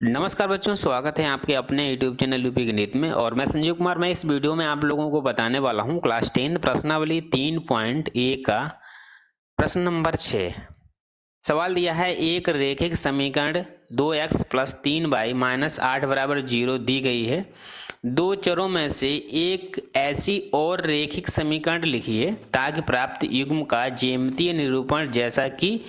नमस्कार बच्चों, स्वागत है आपके अपने YouTube चैनल यूपी गणित में। और मैं संजीव कुमार। मैं इस वीडियो में आप लोगों को बताने वाला हूं क्लास 10 प्रश्नावली 3.1 का प्रश्न नंबर 6। सवाल दिया है, एक रेखिक समीकरण 2x + 3y - 8 = 0 दी गई है। दो चरों में से एक ऐसी और रेखिक समीकरण लिखिए ताकि प्राप्त युग्म का ज्यामितीय निरूपण जैसा कि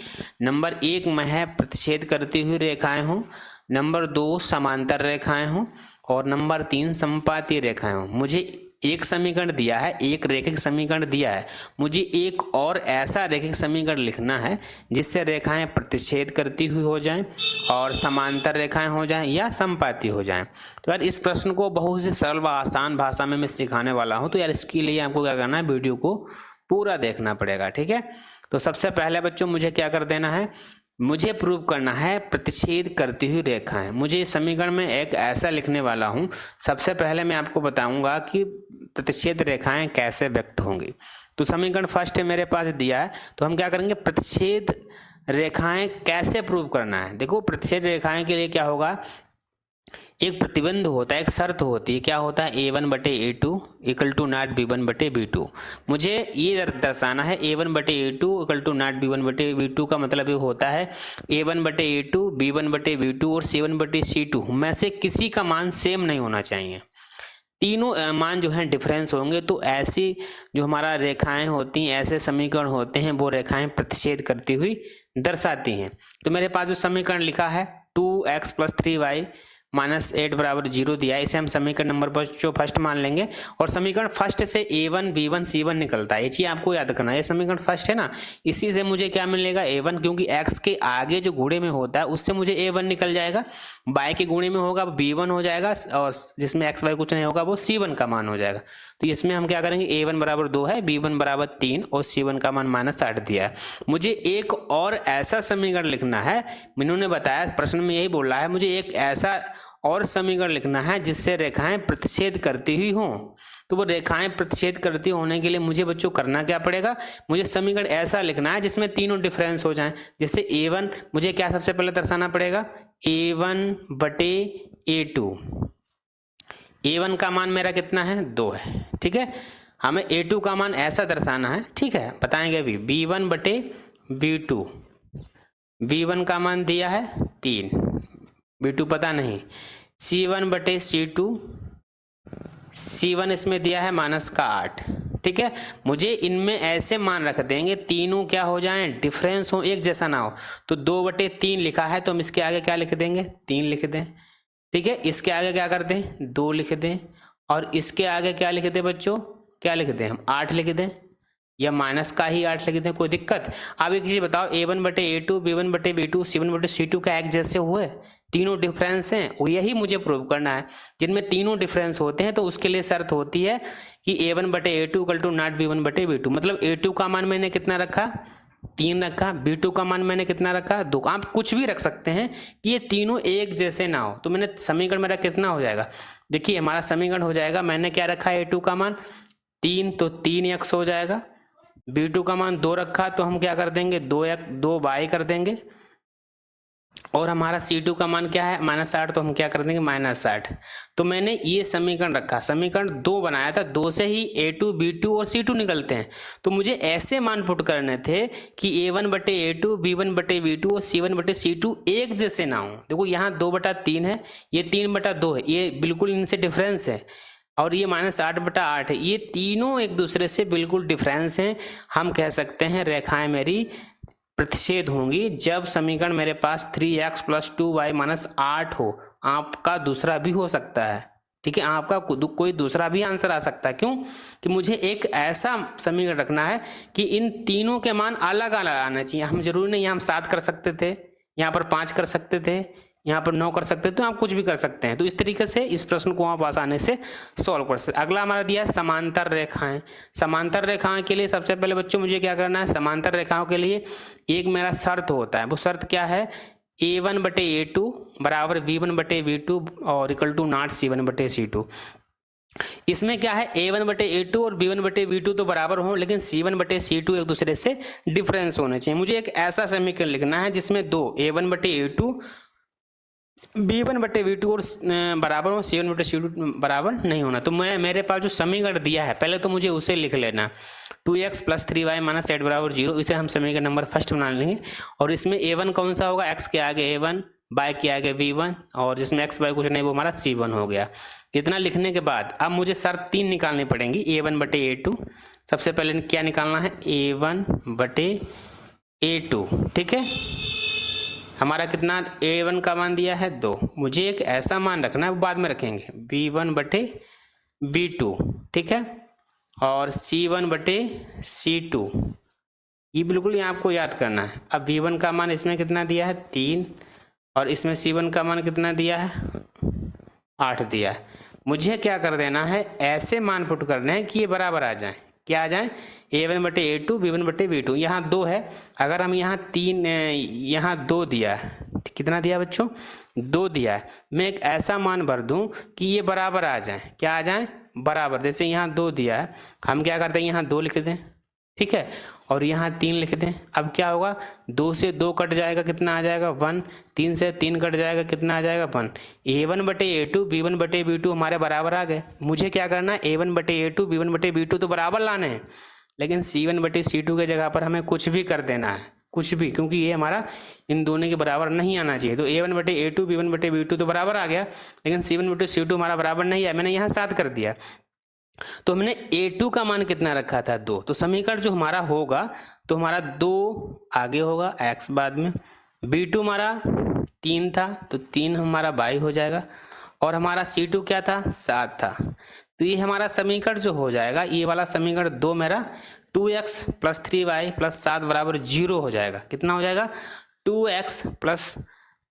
नंबर 1 में है प्रतिच्छेद करती हुई रेखाएं हों, नंबर 2 समांतर रेखाएं हों और नंबर 3 समपाती रेखाएं हों। मुझे एक समीकरण दिया है, एक रेखिक समीकरण दिया है, मुझे एक और ऐसा रेखिक समीकरण लिखना है जिससे रेखाएं प्रतिच्छेद करती हुई हो जाएं और समांतर रेखाएं हो जाएं या समपाती हो जाएं। तो यार इस प्रश्न को बहुत ही सरल व आसान भाषा में मैं सिखाने वाला हूं। तो यार इसके लिए आपको क्या करना है, वीडियो को पूरा देखना पड़ेगा, ठीक है। तो सबसे पहले बच्चों मुझे क्या कर देना है, मुझे प्रूव करना है प्रतिच्छेद करती हुई रेखाएं। मुझे इस समीकरण में एक ऐसा लिखने वाला हूं। सबसे पहले मैं आपको बताऊंगा कि प्रतिच्छेद रेखाएं कैसे व्यक्त होंगी। तो समीकरण फर्स्ट मेरे पास दिया है, तो हम क्या करेंगे, प्रतिच्छेद रेखाएं कैसे प्रूव करना है। देखो, प्रतिच्छेद रेखाएं के लिए क्या होगा, एक प्रतिबंध होता है, एक शर्त होती है। क्या होता है, a1/a2 = नॉट b1/b2। मुझे ये दर्शाना है a1/a2 = नॉट b1/b2 का मतलब ये होता है a1/a2, b1/b2 और c1/c2 में से किसी का मान सेम नहीं होना चाहिए। तीनों मान जो हैं डिफरेंस होंगे। तो ऐसी जो हमारा रेखाएं होती हैं, ऐसे समीकरण होते हैं, वो रेखाएं प्रतिच्छेद करती हुई दर्शाती हैं। तो मेरे पास जो समीकरण लिखा है 2x + 3y - 8 = 0 दिया है, इसे हम समीकरण नंबर जो फर्स्ट मान लेंगे। और समीकरण फर्स्ट से a1 b1 c1 निकलता है, ये चीज आपको याद रखना है। ये समीकरण फर्स्ट है ना, इसी से मुझे क्या मिलेगा, a1, क्योंकि x के आगे जो गुणे में होता है उससे मुझे a1 निकल जाएगा, y के गुणे में होगा b1 हो जाएगा और जिसमें x y कुछ नहीं होगा वो c1 का मान हो जाएगा। तो इसमें हम क्या करेंगे, a1 = 2 है, b1 = 3 और c1 का मान -8 दिया है। मुझे एक और ऐसा समीकरण लिखना है, इन्होंने बताया प्रश्न में यही बोल रहा है, मुझे एक ऐसा और समीकरण लिखना है जिससे रेखाएं प्रतिच्छेद करती हुई हों। तो वो रेखाएं प्रतिच्छेद करती होने के लिए मुझे बच्चों करना क्या पड़ेगा, मुझे समीकरण ऐसा लिखना है जिसमें तीनों डिफरेंस हो जाएं। जैसे a1 मुझे क्या सबसे पहले दर्शाना पड़ेगा, a1/a2। a1 का मान मेरा कितना है, 2 है, ठीक है। हमें a2 का मान ऐसा दर्शाना है, ठीक है, बताएंगे अभी। b1/b2, b1 का मान दिया है 3, b2 पता नहीं। c1/c2, c1 इसमें दिया है -8, ठीक है। मुझे इनमें ऐसे मान रख देंगे तीनों क्या हो जाएं, डिफरेंस हो, एक जैसा ना हो। तो 2/3 लिखा है तो हम इसके आगे क्या लिख देंगे, 3 लिख दें, ठीक है। इसके आगे क्या कर दें, 2 लिख दें और इसके आगे क्या लिख दें बच्चों, क्या लिख दें हम, 8 लिख दें या माइनस का ही 8 लिख दें, कोई दिक्कत। अब एक चीज बताओ, a1/a2, b1/b2, c1/c2 का एक जैसे हुए, तीनों डिफरेंस हैं, वो यही मुझे प्रूव करना है। जिनमें तीनों डिफरेंस होते हैं तो उसके लिए शर्त होती है कि a1/a2 = नॉट b1/b2। मतलब a2 का मान मैंने कितना रखा, 3 रखा, b2 का मान मैंने कितना रखा, 2। आप कुछ भी रख सकते हैं कि ये तीनों एक जैसे ना हो। तो मैंने समीकरण मेरा कितना हो जाएगा, देखिए हमारा समीकरण हो जाएगा, मैंने क्या रखा है, a2 का मान 3 तो 3x हो जाएगा, b2 का मान 2 रखा तो हम क्या कर देंगे, 2y कर देंगे और हमारा c2 का मान क्या है, -8, तो हम क्या कर देंगे, -8। तो मैंने ये समीकरण रखा, समीकरण 2 बनाया था, 2 से ही a2, b2 और c2 निकलते हैं। तो मुझे ऐसे मान पुट करने थे कि a1/a2, b1/b2 और c1/c2 एक जैसे ना हो। देखो यहाँ 2/3 है, ये 3/2 है, ये बिल्कुल इनसे डिफरेंस है, और ये -8/8 है, ये तीनों एक दूसरे से बिल्कुल डिफरेंस हैं। हम कह सकते हैं रेखाएं मेरी प्रतिच्छेद होंगी जब समीकरण मेरे पास 3x + 2y - 8 हो। आपका दूसरा भी हो सकता है, ठीक है, आपका कोई दूसरा भी आंसर आ सकता है। क्यों, कि मुझे एक ऐसा समीकरण रखना है कि इन तीनों के मान अलग अलग आना चाहिए। हम जरूरी नहीं हम 7 कर सकते थे, यहाँ पर 5 कर सकते थे, यहाँ पर 9 कर सकते हैं, तो आप कुछ भी कर सकते हैं। तो इस तरीके से इस प्रश्न को आप आसानी से सॉल्व कर सकते हैं। अगला हमारा दिया है समांतर रेखाएं। समांतर रेखाएं के लिए सबसे पहले बच्चों मुझे क्या करना है, समांतर रेखाओं के लिए एक मेरा शर्त होता है। वो शर्त क्या है, a1/a2 = b1/b2 और = नॉट c1/c2। इसमें क्या है, a1/a2 और b1/b2 तो बराबर हो, लेकिन c1/c2 एक दूसरे से डिफरेंस होने चाहिए। मुझे एक ऐसा समीकरण लिखना है जिसमें दो a1/a2 v1/v2 और बराबर हो, c1/c2 बराबर नहीं होना। तो मेरे पास जो समीकरण दिया है पहले तो मुझे उसे लिख लेना, 2x + 3y - 8 = 0। इसे हम समीकरण नंबर फर्स्ट बना लेंगे। और इसमें a1 कौन सा होगा, x के आगे a1, y के आगे v1, और जिसमें x y कुछ नहीं वो हमारा c1 हो गया। इतना लिखने के बाद अब मुझे शर्त 3 निकालनी पड़ेंगी, a1/a2। सबसे पहले क्या निकालना है, a1/a2। ठीक है, हमारा कितना a1 का मान दिया है 2। मुझे एक ऐसा मान रखना है, वो बाद में रखेंगे, v1/v2। ठीक है, और c1/c2, ये बिल्कुल यहाँ आपको याद करना है। अब v1 का मान इसमें कितना दिया है 3, और इसमें c1 का मान कितना दिया है 8 दिया है। मुझे क्या कर देना है, ऐसे मान पुट करने हैं कि ये बराबर आ जाए। क्या आ जाए, a1/a2 v1/v2। यहाँ 2 है, अगर हम यहाँ 3, यहाँ 2 दिया है, कितना दिया बच्चों 2 दिया है, मैं एक ऐसा मान भर दूं कि ये बराबर आ जाए। क्या आ जाए, बराबर। जैसे यहाँ 2 दिया है, हम क्या करते हैं यहाँ 2 लिख दें, ठीक है, और यहाँ 3 लिख दें। अब क्या होगा, 2 से 2 कट जाएगा, कितना आ जाएगा 1, 3 से 3 कट जाएगा, कितना आ जाएगा 1। a1/a2 b1/b2 हमारे बराबर आ गए। मुझे क्या करना है, a1/a2 b1/b2 तो बराबर लाने हैं, लेकिन c1/c2 के जगह पर हमें कुछ भी कर देना है, कुछ भी, क्योंकि ये हमारा इन दोनों के बराबर नहीं आना चाहिए। तो a1/a2 b1/b2 तो बराबर आ गया, लेकिन c1/c2 हमारा बराबर नहीं है, मैंने यहाँ 7 कर दिया। तो हमने a2 का मान कितना रखा था 2, तो समीकरण जो हमारा होगा तो हमारा 2 आगे होगा, x बाद में, b2 हमारा 3 था तो 3 हमारा y हो जाएगा, और हमारा c2 क्या था 7 था। तो ये हमारा समीकरण जो हो जाएगा, ये वाला समीकरण 2 मेरा 2x + 3y + 7 = 0 हो जाएगा। कितना हो जाएगा, 2x +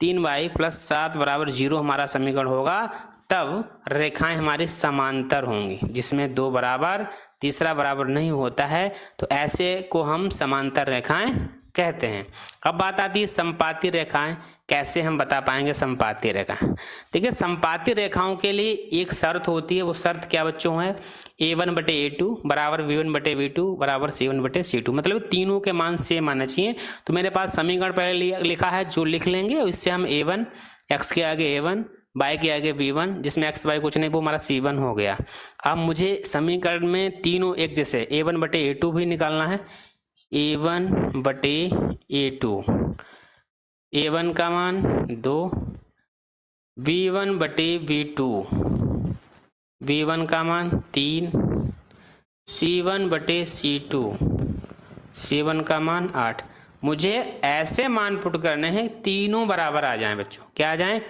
3y + 7 = 0 हमारा समीकरण होगा। तब रेखाएं हमारी समांतर होंगी, जिसमें 2 बराबर, तीसरा बराबर नहीं होता है, तो ऐसे को हम समांतर रेखाएं कहते हैं। अब बात आती है संपाती रेखाएं, कैसे हम बता पाएंगे संपाती रेखाएं। देखिए, संपाती रेखाओं के लिए एक शर्त होती है, वो शर्त क्या बच्चों है, a1/a2 = v1/v2 = c1/c2, मतलब तीनों के मान सेम आना चाहिए। तो मेरे पास समीकरण पहले लिखा है, जो लिख लेंगे, और इससे हम a1, x के आगे a1, y के आगे v1, जिसमें x y कुछ नहीं वो हमारा c1 हो गया। अब मुझे समीकरण में तीनों एक जैसे a1/a2 भी निकालना है, a1/a2, a1 का मान 2, v1/v2, v1 का मान 3, c1/c2, c1 का मान 8। मुझे ऐसे मान पुट करने हैं तीनों बराबर आ जाएं बच्चों, क्या आ जाएं,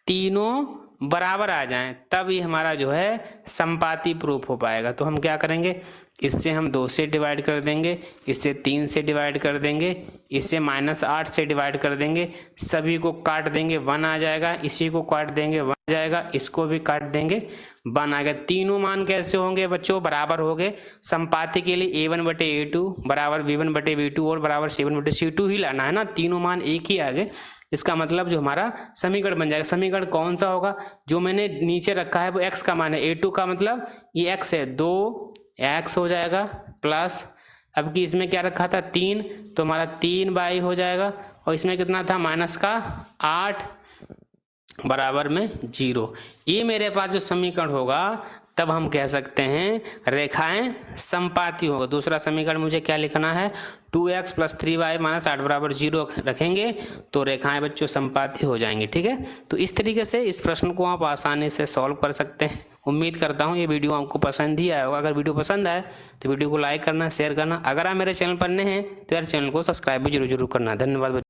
तीनों बराबर आ जाएं, तब ये हमारा जो है संपाती प्रूफ हो पाएगा। तो हम क्या करेंगे, इससे हम 2 से डिवाइड कर देंगे, इससे 3 से डिवाइड कर देंगे, इससे -8 से डिवाइड कर देंगे, सभी को काट देंगे 1 आ जाएगा, इसी को काट देंगे 1 आ जाएगा, इसको भी काट देंगे 1 आ गया। तीनों मान कैसे होंगे बच्चों, बराबर होंगे। संपाती के लिए a1/a2 = v1/v2 और = c1/c2 ही लाना है ना, तीनों मान एक ही आ गए। इसका मतलब जो हमारा समीकरण बन जाएगा, समीकरण कौन सा होगा, जो मैंने नीचे रखा है वो x का मान है, a2 का मतलब ये x है, 2x हो जाएगा, प्लस अब कि इसमें क्या रखा था 3, तो हमारा 3y हो जाएगा, और इसमें कितना था -8 बराबर में 0। ये मेरे पास जो समीकरण होगा, तब हम कह सकते हैं रेखाएं संपाती होगा। दूसरा समीकरण मुझे क्या लिखना है, 2x + 3y - 8 = 0 रखेंगे तो रेखाएं बच्चों संपाती हो जाएंगी। ठीक है, तो इस तरीके से इस प्रश्न को आप आसानी से सॉल्व कर सकते हैं। उम्मीद करता हूँ ये वीडियो आपको पसंद ही आया होगा। अगर वीडियो पसंद आए तो वीडियो को लाइक करना, शेयर करना। अगर आप मेरे चैनल पर नए हैं तो यार चैनल को सब्सक्राइब भी जरूर करना। धन्यवाद।